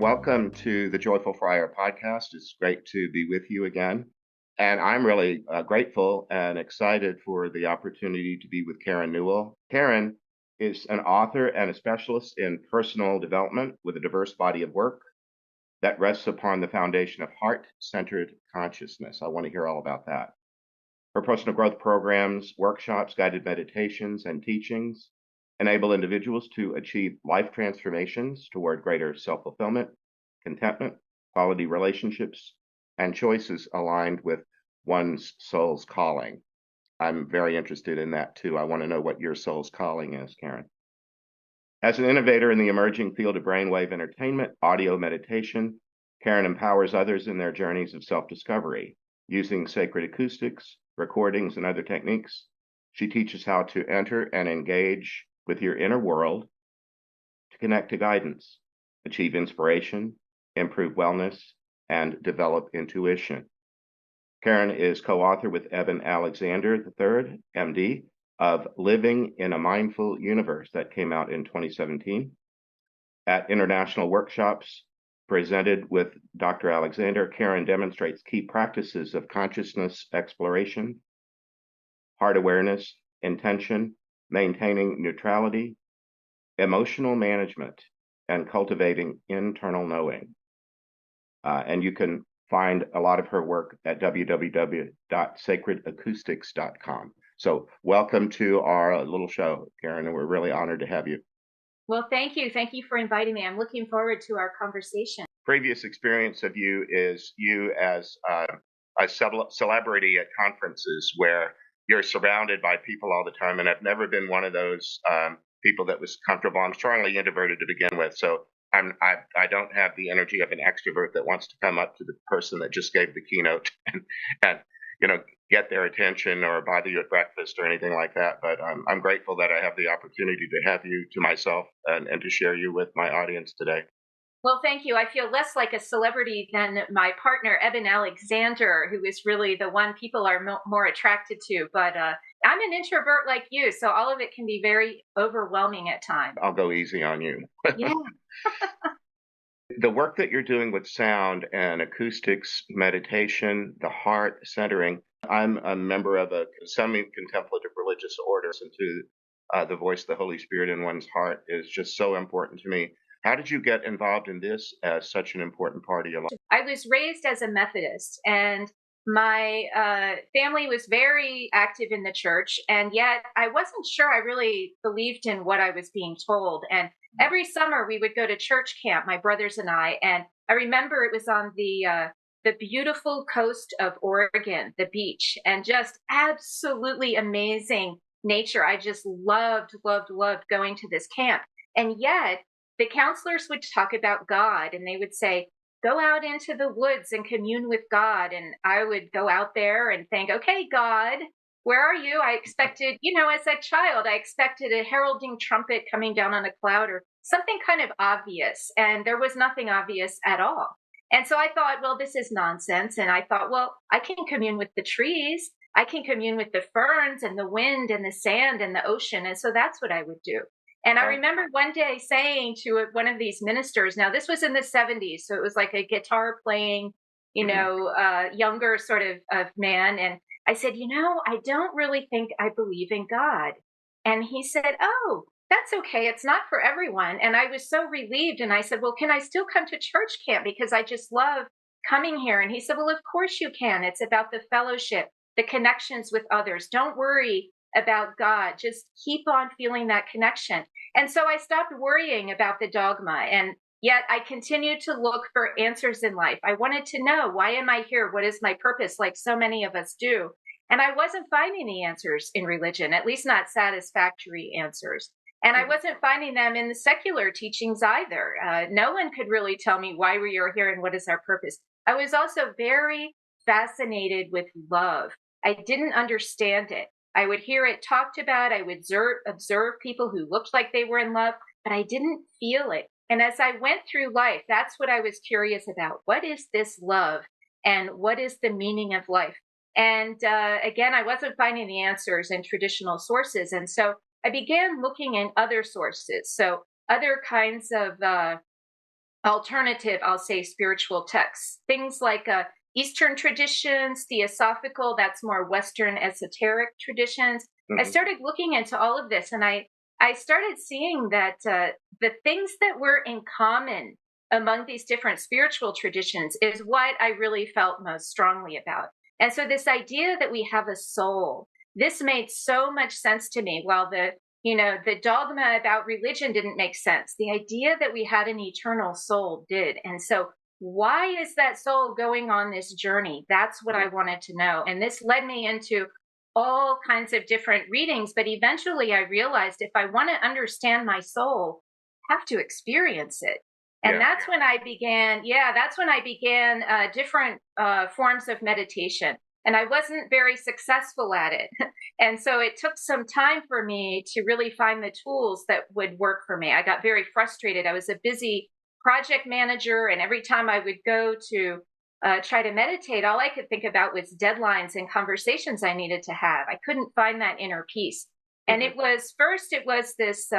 Welcome to the Joyful Friar podcast. It's great to be with you again. And I'm really grateful and excited for the opportunity to be with Karen Newell. Karen is an author and a specialist in personal development with a diverse body of work that rests upon the foundation of heart-centered consciousness. I want to hear all about that. Her personal growth programs, workshops, guided meditations, and teachings enable individuals to achieve life transformations toward greater self-fulfillment, contentment, quality relationships, and choices aligned with one's soul's calling. I'm very interested in that too. I want to know what your soul's calling is, Karen. As an innovator in the emerging field of brainwave entertainment, audio meditation, Karen empowers others in their journeys of self-discovery. Using sacred acoustics, recordings, and other techniques, she teaches how to enter and engage with your inner world to connect to guidance, achieve inspiration, improve wellness, and develop intuition. Karen is co-author with Eben Alexander III, MD, of Living in a Mindful Universe that came out in 2017. At international workshops presented with Dr. Alexander, Karen demonstrates key practices of consciousness exploration, heart awareness, intention, maintaining neutrality, emotional management, and cultivating internal knowing. And you can find a lot of her work at www.sacredacoustics.com. So welcome to our little show, Karen, and we're really honored to have you. Well, thank you. Thank you for inviting me. I'm looking forward to our conversation. Previous experience of you is you as a celebrity at conferences where you're surrounded by people all the time, and I've never been one of those people that was comfortable. I'm strongly introverted to begin with, so I don't have the energy of an extrovert that wants to come up to the person that just gave the keynote and get their attention or bother you at breakfast or anything like that. But I'm grateful that I have the opportunity to have you to myself and to share you with my audience today. Well, thank you. I feel less like a celebrity than my partner, Eben Alexander, who is really the one people are more attracted to. But I'm an introvert like you, so all of it can be very overwhelming at times. I'll go easy on you. Yeah. The work that you're doing with sound and acoustics, meditation, the heart centering, I'm a member of a semi-contemplative religious order, and to the voice of the Holy Spirit in one's heart is just so important to me. How did you get involved in this as such an important part of your life? I was raised as a Methodist, and my family was very active in the church, and yet I wasn't sure I really believed in what I was being told. And every summer we would go to church camp, my brothers and I remember it was on the beautiful coast of Oregon, the beach, and just absolutely amazing nature. I just loved going to this camp. And yet the counselors would talk about God, and they would say, go out into the woods and commune with God. And I would go out there and think, okay, God, where are you? I expected, as a child, I expected a heralding trumpet coming down on a cloud or something kind of obvious. And there was nothing obvious at all. And so I thought, well, this is nonsense. And I thought, well, I can commune with the trees. I can commune with the ferns and the wind and the sand and the ocean. And so that's what I would do. And I remember one day saying to one of these ministers, now this was in the 70s, so it was like a guitar playing, younger sort of man. And I said, I don't really think I believe in God. And he said, oh, that's okay. It's not for everyone. And I was so relieved. And I said, well, can I still come to church camp? Because I just love coming here. And he said, well, of course you can. It's about the fellowship, the connections with others. Don't worry about God. Just keep on feeling that connection. And so I stopped worrying about the dogma. And yet I continued to look for answers in life. I wanted to know, why am I here? What is my purpose? Like so many of us do. And I wasn't finding the answers in religion, at least not satisfactory answers. And I wasn't finding them in the secular teachings either. No one could really tell me why we are here and what is our purpose. I was also very fascinated with love. I didn't understand it. I would hear it talked about. I would observe people who looked like they were in love, but I didn't feel it. And as I went through life, that's what I was curious about. What is this love? And what is the meaning of life? And again, I wasn't finding the answers in traditional sources. And so I began looking in other sources. So other kinds of alternative, I'll say, spiritual texts. Things like Eastern traditions, theosophical, that's more Western esoteric traditions. I Hmm. started looking into all of this, and I started seeing that the things that were in common among these different spiritual traditions is what I really felt most strongly about. And so this idea that we have a soul, this made so much sense to me. While the dogma about religion didn't make sense, the idea that we had an eternal soul did. And so why is that soul going on this journey? That's what I wanted to know. And this led me into all kinds of different readings. But eventually I realized if I want to understand my soul, I have to experience it. And Yeah. that's when I began different forms of meditation. And I wasn't very successful at it. And so it took some time for me to really find the tools that would work for me. I got very frustrated. I was a busy project manager, and every time I would go to try to meditate, all I could think about was deadlines and conversations I needed to have. I couldn't find that inner peace. And Hmm. it was this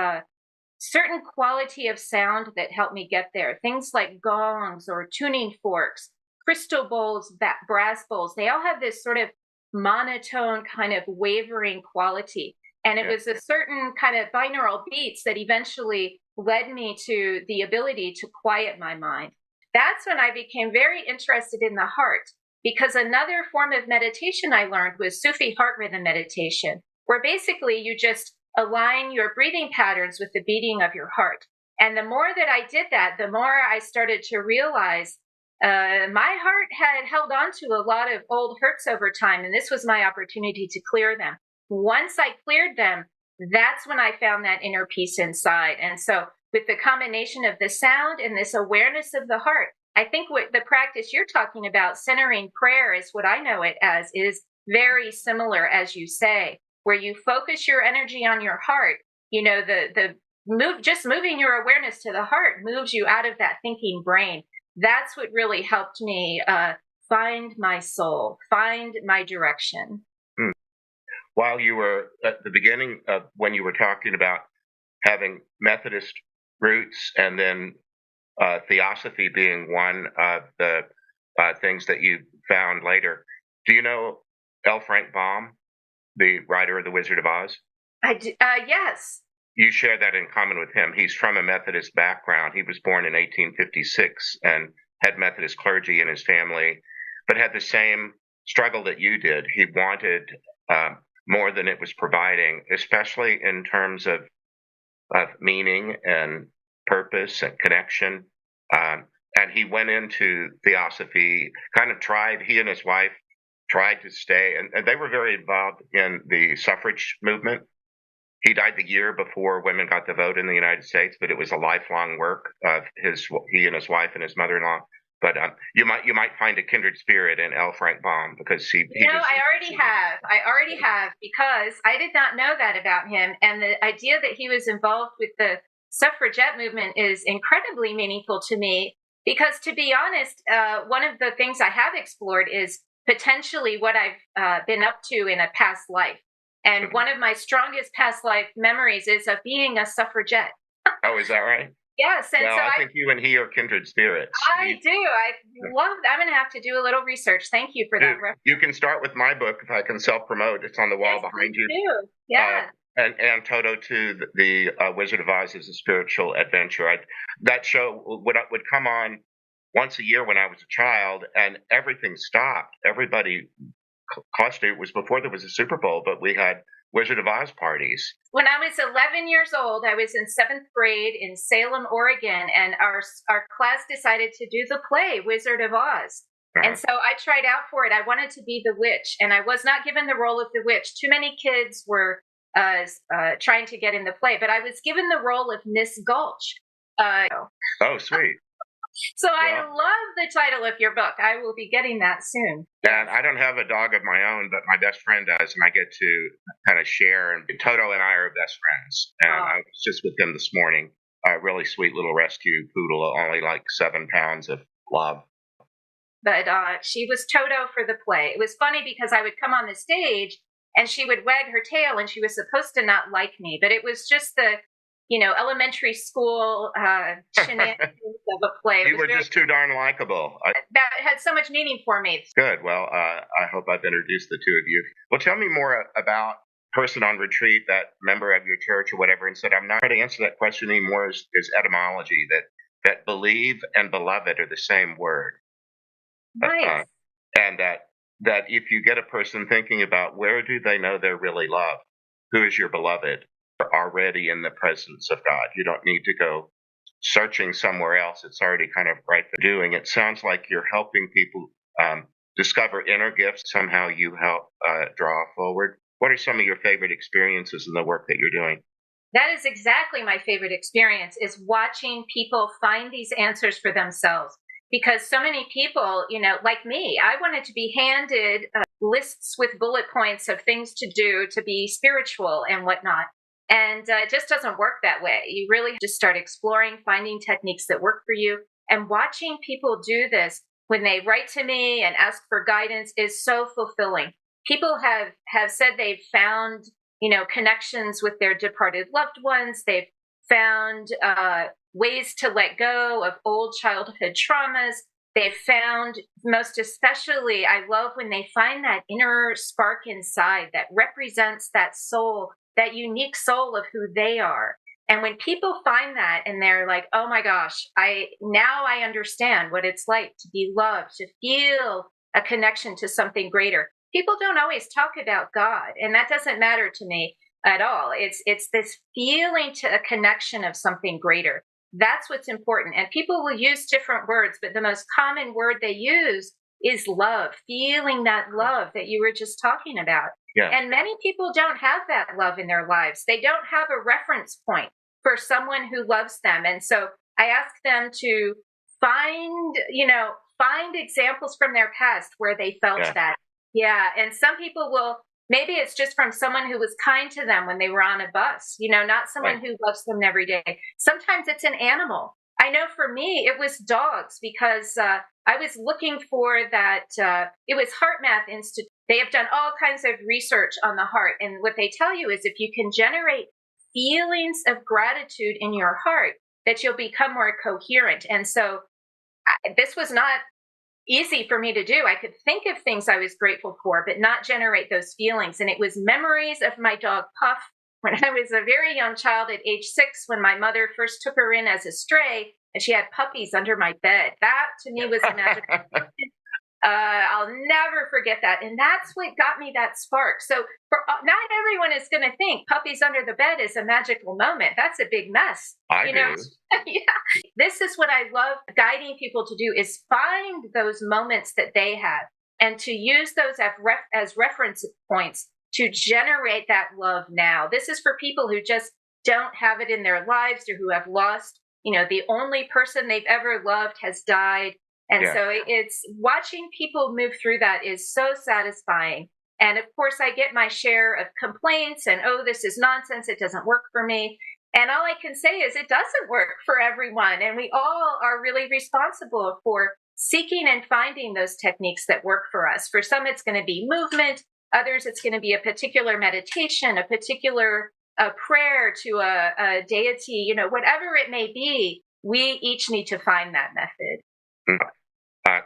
certain quality of sound that helped me get there. Things like gongs or tuning forks, crystal bowls, brass bowls, they all have this sort of monotone kind of wavering quality. And it Yeah. was a certain kind of binaural beats that eventually led me to the ability to quiet my mind. That's when I became very interested in the heart, because another form of meditation I learned was Sufi heart rhythm meditation, where basically you just align your breathing patterns with the beating of your heart. And the more that I did that, the more I started to realize my heart had held on to a lot of old hurts over time, and this was my opportunity to clear them. Once I cleared them, that's when I found that inner peace inside. And so, with the combination of the sound and this awareness of the heart, I think what the practice you're talking about, centering prayer, is what I know it as, is very similar, as you say, where you focus your energy on your heart. Just moving your awareness to the heart moves you out of that thinking brain. That's what really helped me find my soul, find my direction. Hmm. While you were at the beginning of when you were talking about having Methodist roots and then theosophy being one of the things that you found later, do you know Frank Baum, the writer of The Wizard of Oz? I do, yes. You share that in common with him. He's from a Methodist background. He was born in 1856 and had Methodist clergy in his family, but had the same struggle that you did. He wanted more than it was providing, especially in terms of meaning and purpose and connection. And he went into theosophy, kind of tried, he and his wife tried to stay, and they were very involved in the suffrage movement. He died the year before women got the vote in the United States, but it was a lifelong work of he and his wife and his mother-in-law. But you might find a kindred spirit in L. Frank Baum because he No, was. I already have, because I did not know that about him. And the idea that he was involved with the suffragette movement is incredibly meaningful to me. Because, to be honest, one of the things I have explored is potentially what I've been up to in a past life. And one of my strongest past life memories is of being a suffragette. Oh, is that right? Yes. And Well, so I think you and he are kindred spirits. I do. I love, I'm going to have to do a little research. Thank you for that reference. You can start with my book if I can self-promote. It's on the wall Yes, behind you. do. Yeah. And Toto to the Wizard of Oz is a spiritual adventure. That show would come on once a year when I was a child, and everything stopped. Everybody clustered. It was before there was a Super Bowl, but we had Wizard of Oz parties. When I was 11 years old, I was in 7th grade in Salem, Oregon, and our class decided to do the play Wizard of Oz. And so I tried out for it. I wanted to be the witch, and I was not given the role of the witch. Too many kids were trying to get in the play, but I was given the role of Miss Gulch. Oh, sweet. So I love the title of your book. I will be getting that soon. And I don't have a dog of my own, but my best friend does, and I get to kind of share. And Toto and I are best friends. And I was just with him this morning. A really sweet little rescue poodle, only like 7 pounds of love. But she was Toto for the play. It was funny because I would come on the stage and she would wag her tail, and she was supposed to not like me, but it was just elementary school shenanigans of a play. You were just too darn likable. That had so much meaning for me. Good. Well, I hope I've introduced the two of you. Well, tell me more about person on retreat, that member of your church or whatever, and said, I'm not trying to answer that question anymore as etymology, that believe and beloved are the same word. Nice. And that if you get a person thinking about where do they know they're really loved, who is your beloved, they're already in the presence of God. You don't need to go searching somewhere else. It's already kind of right there doing. It sounds like you're helping people discover inner gifts. Somehow you help draw forward. What are some of your favorite experiences in the work that you're doing? That is exactly my favorite experience, is watching people find these answers for themselves. Because so many people, like me, I wanted to be handed lists with bullet points of things to do to be spiritual and whatnot. And it just doesn't work that way. You really just start exploring, finding techniques that work for you. And watching people do this when they write to me and ask for guidance is so fulfilling. People have said they've found, connections with their departed loved ones. They've found ways to let go of old childhood traumas. They've found, most especially, I love when they find that inner spark inside that represents that soul, that unique soul of who they are. And when people find that and they're like, oh my gosh, I understand what it's like to be loved, to feel a connection to something greater. People don't always talk about God, and that doesn't matter to me at all. It's this feeling to a connection of something greater. That's what's important. And people will use different words, but the most common word they use is love, feeling that love that you were just talking about. Yeah. And many people don't have that love in their lives. They don't have a reference point for someone who loves them. And so I ask them to find examples from their past where they felt that. Yeah. And some people will, maybe it's just from someone who was kind to them when they were on a bus, not someone who loves them every day. Sometimes it's an animal. I know for me, it was dogs, because I was looking for that. It was HeartMath Institute. They have done all kinds of research on the heart. And what they tell you is if you can generate feelings of gratitude in your heart, that you'll become more coherent. And so this was not easy for me to do. I could think of things I was grateful for, but not generate those feelings. And it was memories of my dog Puff when I was a very young child at age 6, when my mother first took her in as a stray and she had puppies under my bed. That to me was a magical moment. I'll never forget that. And that's what got me that spark. So not everyone is going to think puppies under the bed is a magical moment. That's a big mess. I do. Yeah. This is what I love guiding people to do, is find those moments that they have and to use those as reference points to generate that love now. This is for people who just don't have it in their lives, or who have lost, the only person they've ever loved has died. And so it's watching people move through that is so satisfying. And of course, I get my share of complaints and, oh, this is nonsense, it doesn't work for me. And all I can say is it doesn't work for everyone. And we all are really responsible for seeking and finding those techniques that work for us. For some, it's going to be movement. Others, it's going to be a particular meditation, a particular prayer to a deity, whatever it may be. We each need to find that method.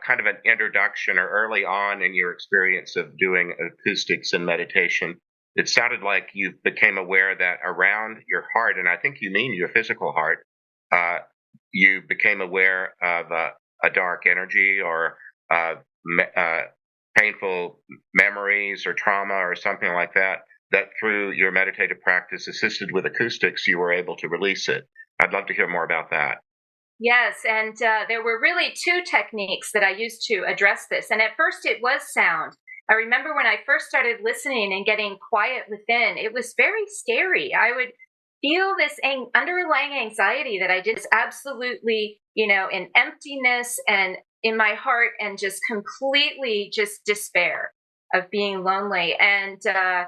Kind of an introduction, or early on in your experience of doing acoustics and meditation, it sounded like you became aware that around your heart, and I think you mean your physical heart, you became aware of a dark energy, or painful memories or trauma or something like that, that through your meditative practice assisted with acoustics, you were able to release it. I'd love to hear more about that. Yes, and there were really 2 techniques that I used to address this. And at first it was sound. I remember when I first started listening and getting quiet within, it was very scary. I would feel this underlying anxiety that I just absolutely, an emptiness and in my heart, and just completely just despair of being lonely. And I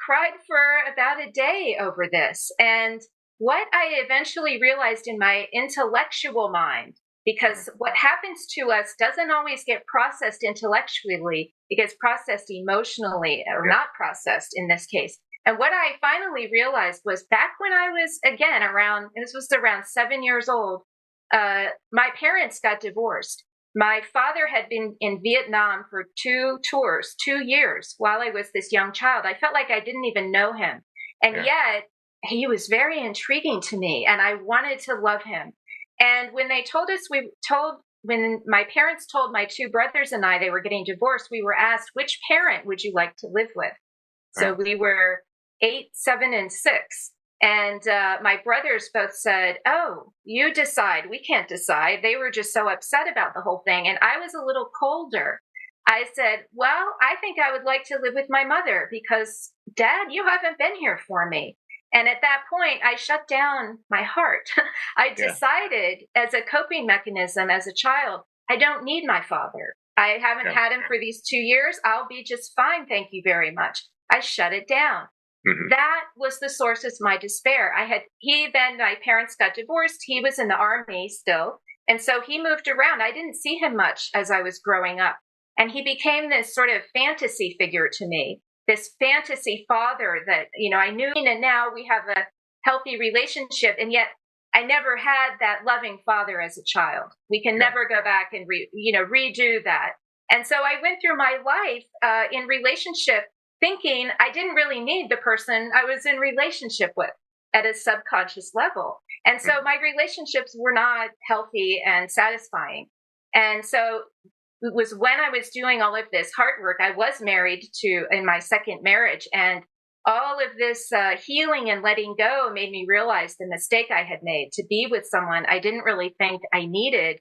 cried for about a day over this. And what I eventually realized in my intellectual mind, because what happens to us doesn't always get processed intellectually, it gets processed emotionally, or not processed in this case. And what I finally realized was back when I was, again, this was around 7 years old, my parents got divorced. My father had been in Vietnam for 2 tours, 2 years while I was this young child. I felt like I didn't even know him. And Yeah. yet he was very intriguing to me and I wanted to love him. And when when my parents told my two brothers and I they were getting divorced, we were asked, which parent would you like to live with? So Right. we were 8, 7, and 6. And my brothers both said, "Oh, you decide. We can't decide." They were just so upset about the whole thing. And I was a little colder. I said, "Well, I think I would like to live with my mother because, Dad, you haven't been here for me." And at that point, I shut down my heart. I Yeah. decided as a coping mechanism as a child, I don't need my father. I haven't Yeah. had him for these 2 years. I'll be just fine. Thank you very much. I shut it down. Hmm. That was the source of my despair. My parents got divorced. He was in the army still. And so he moved around. I didn't see him much as I was growing up. And he became this sort of fantasy figure to me, this fantasy father that, I knew. And now we have a healthy relationship. And yet I never had that loving father as a child. We can Yeah. never go back and redo that. And so I went through my life in relationship thinking I didn't really need the person I was in relationship with at a subconscious level. And so my relationships were not healthy and satisfying. And so it was when I was doing all of this heart work. I was married in my second marriage, and all of this healing and letting go made me realize the mistake I had made to be with someone I didn't really think I needed.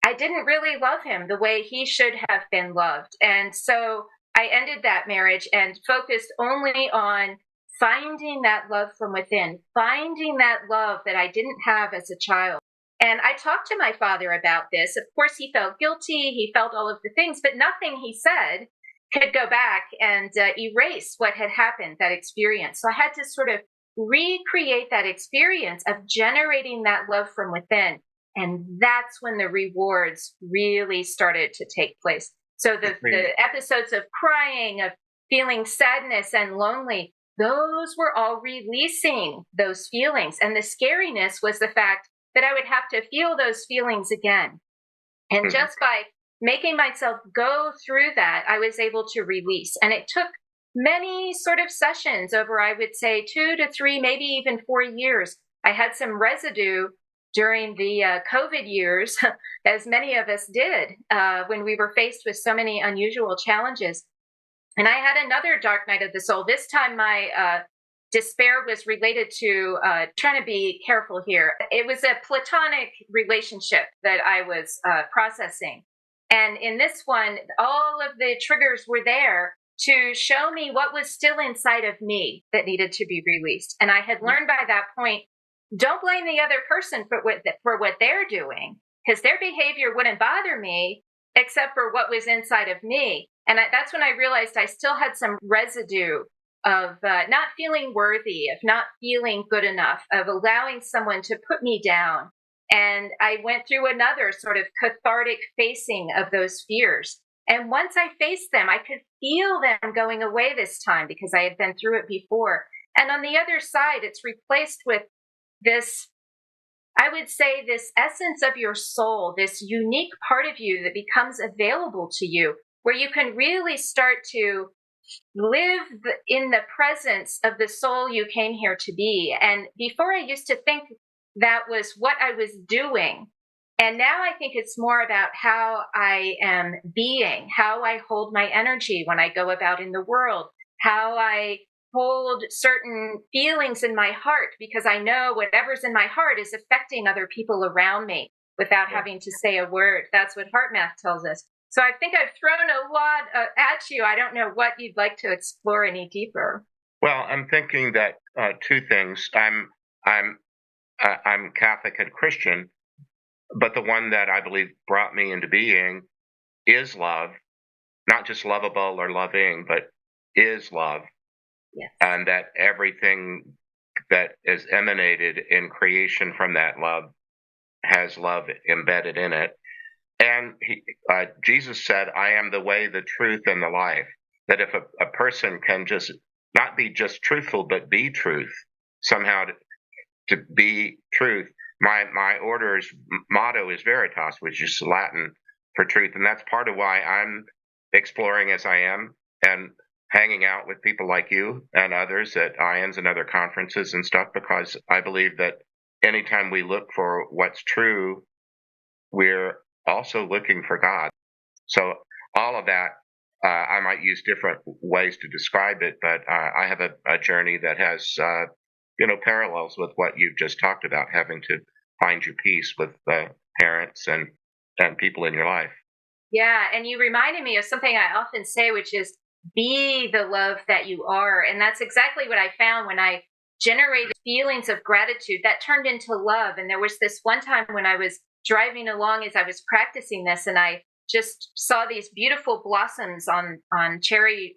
I didn't really love him the way he should have been loved. And so I ended that marriage and focused only on finding that love from within, finding that love that I didn't have as a child. And I talked to my father about this. Of course, he felt guilty. He felt all of the things, but nothing he said could go back and erase what had happened, that experience. So I had to sort of recreate that experience of generating that love from within. And that's when the rewards really started to take place. So the episodes of crying, of feeling sadness and lonely, those were all releasing those feelings. And the scariness was the fact that I would have to feel those feelings again. And Mhm. just by making myself go through that, I was able to release. And it took many sort of sessions over, I would say, 2 to 3, maybe even 4 years. I had some residue during the COVID years, as many of us did, when we were faced with so many unusual challenges. And I had another dark night of the soul. This time, my despair was related to trying to be careful here. It was a platonic relationship that I was processing. And in this one, all of the triggers were there to show me what was still inside of me that needed to be released. And I had learned by that point, don't blame the other person for what they're doing, because their behavior wouldn't bother me except for what was inside of me. And that's when I realized I still had some residue of not feeling worthy, of not feeling good enough, of allowing someone to put me down. And I went through another sort of cathartic facing of those fears. And once I faced them, I could feel them going away this time because I had been through it before. And on the other side, it's replaced with this, I would say, this essence of your soul, this unique part of you that becomes available to you, where you can really start to live in the presence of the soul you came here to be. And before, I used to think that was what I was doing. And now I think it's more about how I am being, how I hold my energy when I go about in the world, how I hold certain feelings in my heart, because I know whatever's in my heart is affecting other people around me without having to say a word. That's what heart math tells us. So I think I've thrown a lot at you. I don't know what you'd like to explore any deeper. Well, I'm thinking that two things. I'm Catholic and Christian, but the one that I believe brought me into being is love, not just lovable or loving, but is love, Yes. and that everything that is emanated in creation from that love has love embedded in it. And Jesus said, "I am the way, the truth, and the life." That if a person can just not be just truthful, but be truth somehow to be truth. My order's motto is Veritas, which is Latin for truth, and that's part of why I'm exploring as I am and hanging out with people like you and others at IONS and other conferences and stuff, because I believe that anytime we look for what's true, we're also looking for God. So all of that, I might use different ways to describe it, but I have a journey that has, parallels with what you've just talked about, having to find your peace with parents and people in your life. Yeah, and you reminded me of something I often say, which is be the love that you are. And that's exactly what I found when I generated feelings of gratitude that turned into love. And there was this one time when I was driving along as I was practicing this, and I just saw these beautiful blossoms on cherry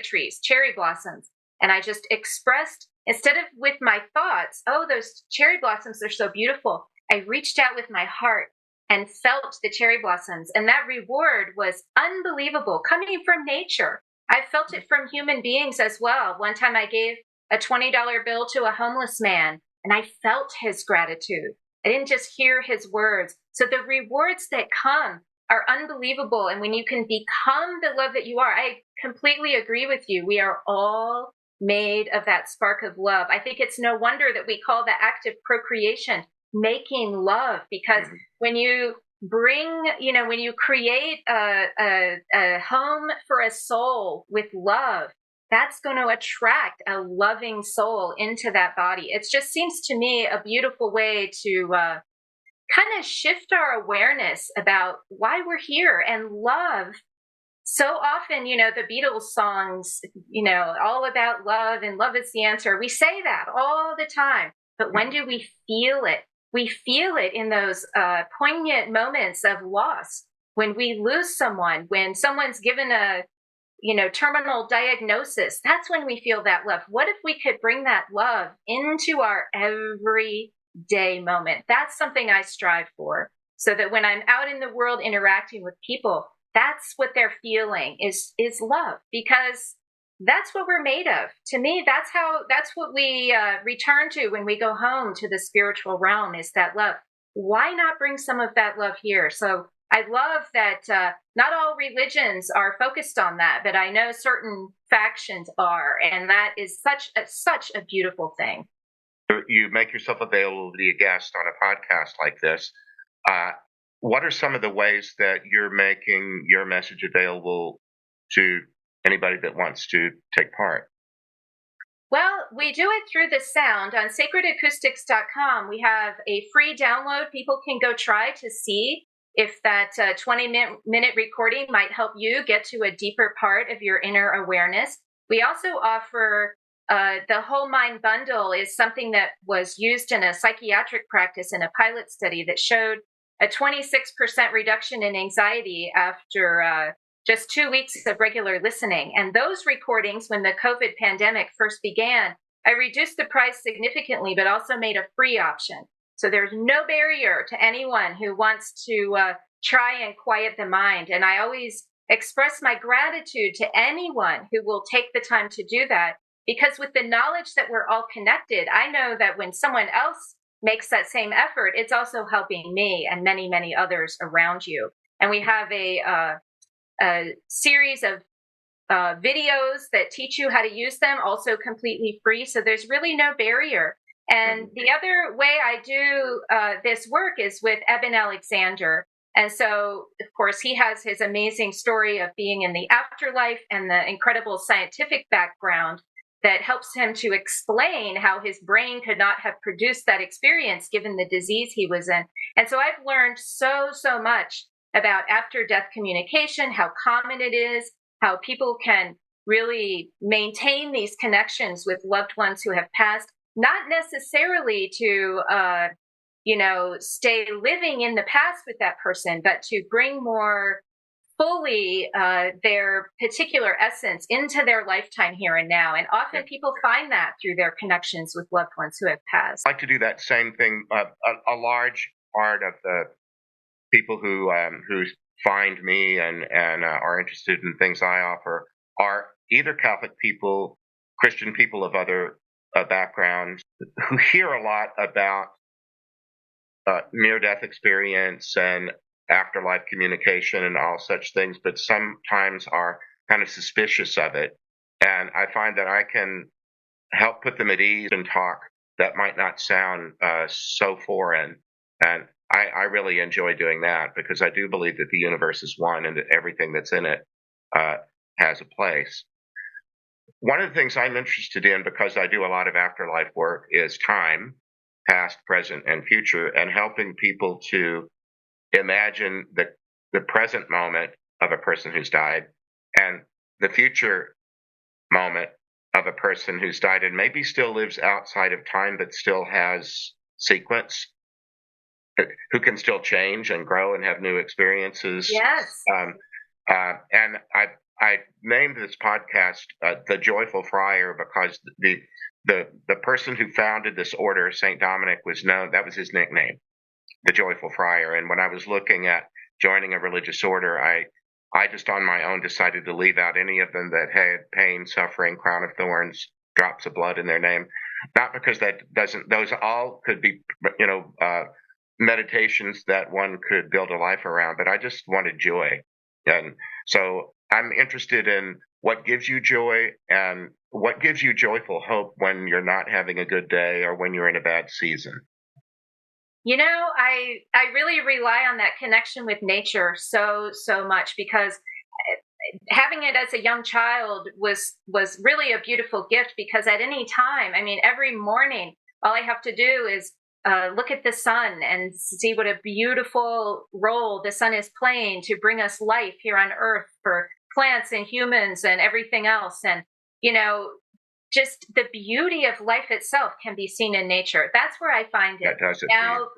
trees, cherry blossoms, and I just expressed, instead of with my thoughts, oh, those cherry blossoms are so beautiful, I reached out with my heart and felt the cherry blossoms. And that reward was unbelievable coming from nature. I felt it from human beings as well. One time I gave a $20 bill to a homeless man, and I felt his gratitude. I didn't just hear his words. So the rewards that come are unbelievable. And when you can become the love that you are, I completely agree with you. We are all made of that spark of love. I think it's no wonder that we call the act of procreation making love, because when you when you create a home for a soul with love, that's going to attract a loving soul into that body. It just seems to me a beautiful way to kind of shift our awareness about why we're here. And love, so often, the Beatles songs, all about love and love is the answer. We say that all the time. But when do we feel it? We feel it in those poignant moments of loss, when we lose someone, when someone's given a terminal diagnosis. That's when we feel that love. What if we could bring that love into our everyday moment? That's something I strive for, so that when I'm out in the world interacting with people, that's what they're feeling is love, because that's what we're made of. To me, that's what we return to when we go home to the spiritual realm, is that love. Why not bring some of that love here? So I love that not all religions are focused on that, but I know certain factions are, and that is such a beautiful thing. You make yourself available to be a guest on a podcast like this. What are some of the ways that you're making your message available to anybody that wants to take part? Well, we do it through the sound. On sacredacoustics.com, we have a free download. People can go try to see if that 20-minute recording might help you get to a deeper part of your inner awareness. We also offer the Whole Mind Bundle, is something that was used in a psychiatric practice in a pilot study that showed a 26% reduction in anxiety after just 2 weeks of regular listening. And those recordings, when the COVID pandemic first began, I reduced the price significantly, but also made a free option. So there's no barrier to anyone who wants to try and quiet the mind. And I always express my gratitude to anyone who will take the time to do that, because with the knowledge that we're all connected, I know that when someone else makes that same effort, it's also helping me and many, many others around you. And we have a series of videos that teach you how to use them, also completely free. So there's really no barrier. And the other way I do this work is with Eben Alexander. And so, of course, he has his amazing story of being in the afterlife and the incredible scientific background that helps him to explain how his brain could not have produced that experience given the disease he was in. And so I've learned so much about after-death communication, how common it is, how people can really maintain these connections with loved ones who have passed, not necessarily to, stay living in the past with that person, but to bring more fully their particular essence into their lifetime here and now. And often people find that through their connections with loved ones who have passed. I like to do that same thing. A large part of the people who find me and are interested in things I offer are either Catholic people, Christian people of other backgrounds who hear a lot about near-death experience and afterlife communication and all such things, but sometimes are kind of suspicious of it. And I find that I can help put them at ease and talk that might not sound so foreign. And I really enjoy doing that because I do believe that the universe is one and that everything that's in it uh, has a place. One of the things I'm interested in, because I do a lot of afterlife work, is time, past, present, and future, and helping people to imagine the present moment of a person who's died and the future moment of a person who's died and maybe still lives outside of time but still has sequence, who can still change and grow and have new experiences. Yes. And I named this podcast "The Joyful Friar" because the person who founded this order, Saint Dominic, was known. That was his nickname, the Joyful Friar. And when I was looking at joining a religious order, I just on my own decided to leave out any of them that had pain, suffering, crown of thorns, drops of blood in their name. Not because that doesn't; those all could be, meditations that one could build a life around. But I just wanted joy, and so I'm interested in what gives you joy and what gives you joyful hope when you're not having a good day or when you're in a bad season. I really rely on that connection with nature so much because having it as a young child was really a beautiful gift because at any time, I mean, every morning, all I have to do is look at the sun and see what a beautiful role the sun is playing to bring us life here on Earth for plants and humans and everything else. And, you know, just the beauty of life itself can be seen in nature. That's where I find it. That does it for Now, you.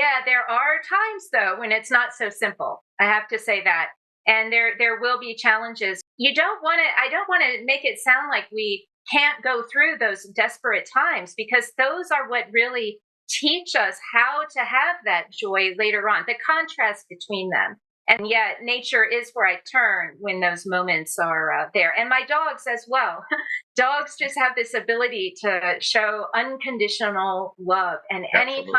yeah, there are times though when it's not so simple. I have to say that. And there will be challenges. I don't want to make it sound like we can't go through those desperate times because those are what really teach us how to have that joy later on, the contrast between them. And yet, nature is where I turn when those moments are there. And my dogs as well. Dogs just have this ability to show unconditional love. And Absolutely.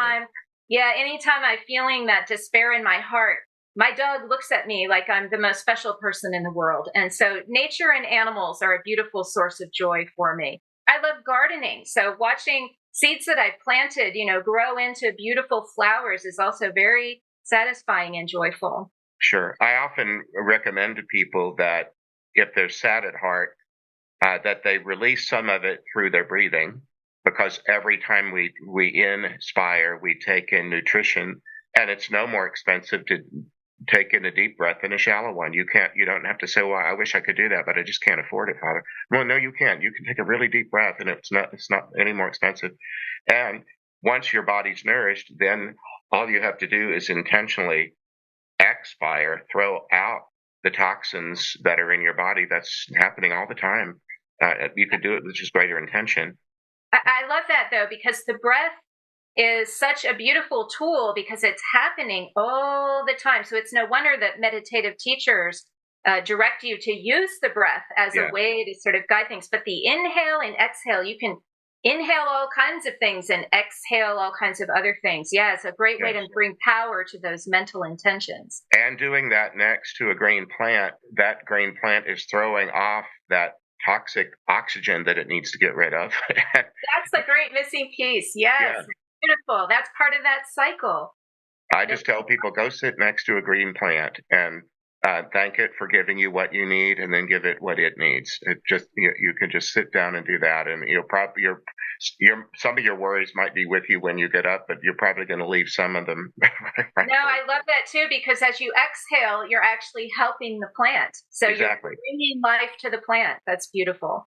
anytime I'm feeling that despair in my heart, my dog looks at me like I'm the most special person in the world. And so, nature and animals are a beautiful source of joy for me. I love gardening. So, watching seeds that I've planted, grow into beautiful flowers is also very satisfying and joyful. Sure. I often recommend to people that if they're sad at heart, that they release some of it through their breathing, because every time we inspire, we take in nutrition, and it's no more expensive to take in a deep breath than a shallow one. You don't have to say, well, I wish I could do that, but I just can't afford it, Father. Well, no, you can. You can take a really deep breath and it's not any more expensive. And once your body's nourished, then all you have to do is intentionally expire, throw out the toxins that are in your body. That's happening all the time. You could do it with just greater intention. I love that though, because the breath is such a beautiful tool because it's happening all the time. So it's no wonder that meditative teachers direct you to use the breath as a Yeah. way to sort of guide things. But the inhale and exhale, you can inhale all kinds of things and exhale all kinds of other things. Yeah, it's a great way Yes. to bring power to those mental intentions. And doing that next to a green plant, that green plant is throwing off that toxic oxygen that it needs to get rid of. That's the great missing piece. Yes, Yeah. beautiful. That's part of that cycle. I just tell people go sit next to a green plant and thank it for giving you what you need, and then give it what it needs. It just you can just sit down and do that, and you'll probably your some of your worries might be with you when you get up, but you're probably going to leave some of them. No, I love that too because as you exhale, you're actually helping the plant. So Exactly. you're bringing life to the plant. That's beautiful.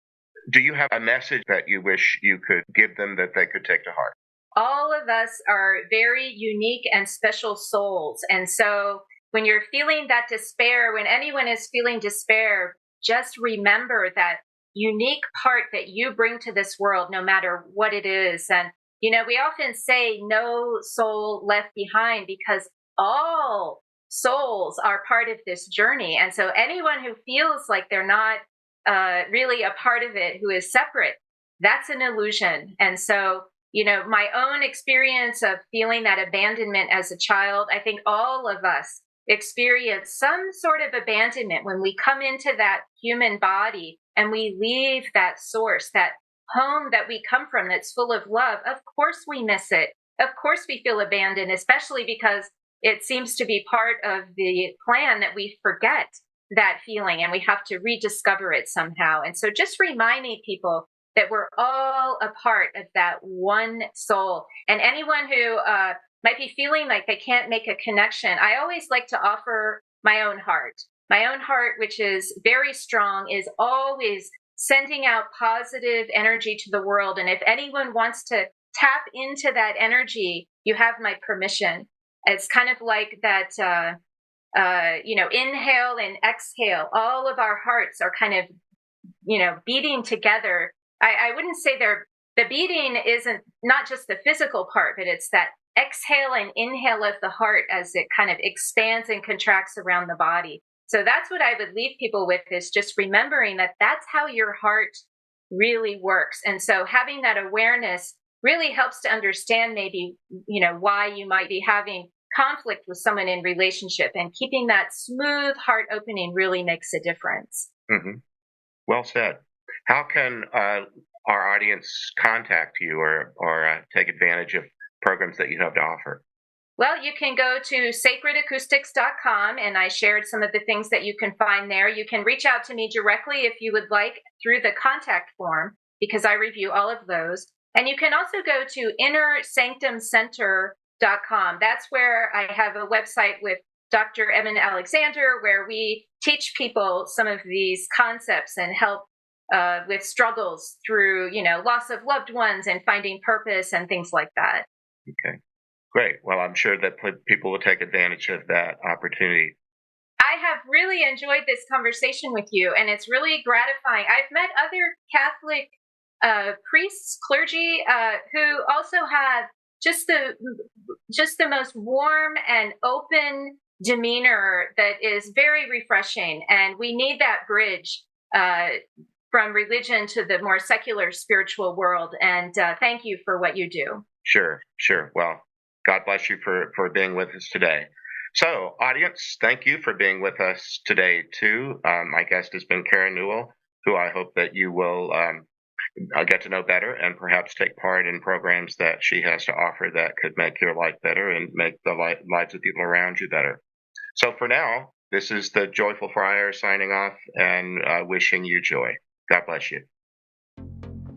Do you have a message that you wish you could give them that they could take to heart? All of us are very unique and special souls. And so when you're feeling that despair, when anyone is feeling despair, just remember that unique part that you bring to this world, no matter what it is. And, we often say no soul left behind because all souls are part of this journey. And so anyone who feels like they're not really a part of it who is separate, that's an illusion. And so, my own experience of feeling that abandonment as a child, I think all of us experience some sort of abandonment when we come into that human body and we leave that source, that home that we come from that's full of love. Of course we miss it. Of course we feel abandoned, especially because it seems to be part of the plan that we forget that feeling and we have to rediscover it somehow. And so just reminding people that we're all a part of that one soul. And anyone who might be feeling like they can't make a connection, I always like to offer my own heart. My own heart, which is very strong, is always sending out positive energy to the world. And if anyone wants to tap into that energy, you have my permission. It's kind of like that, inhale and exhale. All of our hearts are kind of, beating together. I wouldn't say the beating isn't not just the physical part, but it's that exhale and inhale of the heart as it kind of expands and contracts around the body. So that's what I would leave people with, is just remembering that that's how your heart really works. And so having that awareness really helps to understand maybe, why you might be having conflict with someone in relationship, and keeping that smooth heart opening really makes a difference. Mm-hmm. Well said. How can our audience contact you or take advantage of programs that you have to offer? Well, you can go to sacredacoustics.com, and I shared some of the things that you can find there. You can reach out to me directly if you would like through the contact form, because I review all of those. And you can also go to innersanctumcenter.com. That's where I have a website with Dr. Evan Alexander, where we teach people some of these concepts and help with struggles through, loss of loved ones and finding purpose and things like that. Okay, great. Well, I'm sure that people will take advantage of that opportunity. I have really enjoyed this conversation with you, and it's really gratifying. I've met other Catholic priests, clergy, who also have just the most warm and open demeanor that is very refreshing. And we need that bridge from religion to the more secular spiritual world. And thank you for what you do. Sure. Well, God bless you for being with us today. So, audience, thank you for being with us today, too. My guest has been Karen Newell, who I hope that you will get to know better and perhaps take part in programs that she has to offer that could make your life better and make the lives of people around you better. So for now, this is the Joyful Friar signing off and wishing you joy. God bless you.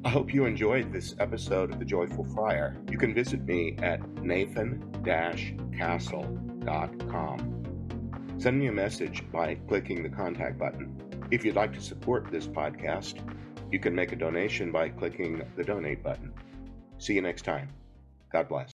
I hope you enjoyed this episode of the Joyful Friar. You can visit me at nathan-castle.com. Send me a message by clicking the contact button. If you'd like to support this podcast, you can make a donation by clicking the donate button. See you next time. God bless.